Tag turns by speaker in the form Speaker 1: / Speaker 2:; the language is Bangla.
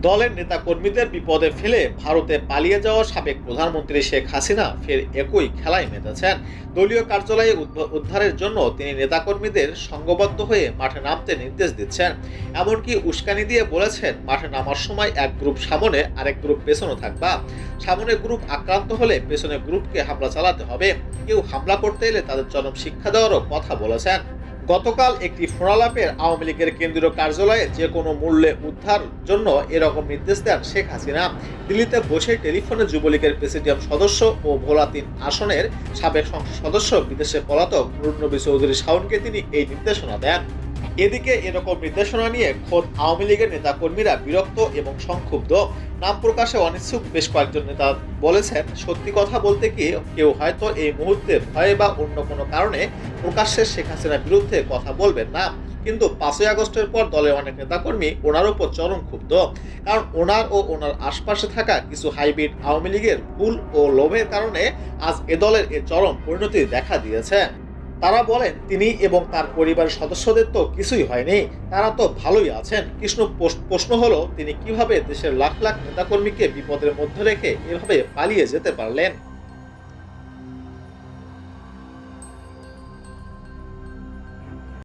Speaker 1: দলের নেতাকর্মীদের বিপদে ফেলে ভারতে পালিয়ে যাওয়া সাবেক প্রধানমন্ত্রী শেখ হাসিনা ফের একই খেলায় মেতেছেন। দলীয় কার্যালয়ে উদ্ধারের জন্য তিনি নেতাকর্মীদের সংঘবদ্ধ হয়ে মাঠে নামতে নির্দেশ দিচ্ছেন। এমনকি উস্কানি দিয়ে বলেছেন, মাঠে নামার সময় এক গ্রুপ সামনে আরেক গ্রুপ পেছনে থাকবা। সামনে গ্রুপ আক্রান্ত হলে পেছনে গ্রুপকে হামলা চালাতে হবে। কেউ হামলা করতে এলে তাদের চরম শিক্ষা দেওয়ারও কথা বলেছেন। গতকাল একটি ফোনালাপের আওয়ামী লীগের কেন্দ্রীয় কার্যালয়ে যে কোনো মূল্যে উদ্ধার জন্য এরকম নির্দেশ দেন শেখ হাসিনা। দিল্লিতে বসে টেলিফোনে যুবলীগের প্রেসিডিয়াম সদস্য ও ভোলা ৩ আসনের সাবেক সংসদ সদস্য বিদেশে পলাতক নুরনবী চৌধুরী শাওনকে তিনি এই নির্দেশনা দেন। এদিকে এরকম নির্দেশনা নিয়ে খোদ আওয়ামী লীগের নেতাকর্মীরা বিরক্ত এবং সংক্ষুব্ধ। নাম প্রকাশে অনিচ্ছুক বেশ কয়েকজন নেতা বলেছেন, সত্যি কথা বলতে কি কেউ হয়তো এই মুহূর্তে ভয়ে বা অন্য কোনো কারণে প্রকাশ্যে শেখ হাসিনার বিরুদ্ধে কথা বলবেন না, কিন্তু ৫ই আগস্টের পর দলের অনেক নেতাকর্মী ওনার উপর চরম ক্ষুব্ধ। কারণ ওনার ও ওনার আশপাশে থাকা কিছু হাইব্রিড আওয়ামী লীগের ভুল ও লোভের কারণে আজ এ দলের এ চরম পরিণতি দেখা দিয়েছে। তারা বলেন, তিনি এবং তার পরিবারের সদস্যদের তো কিছুই হয়নি, তারা তো ভালোই আছেন। প্রশ্ন হলো, তিনি কিভাবে দেশের লাখ লাখ নেতাকর্মীকে বিপদের মধ্যে রেখে এভাবে পালিয়ে যেতে পারলেন।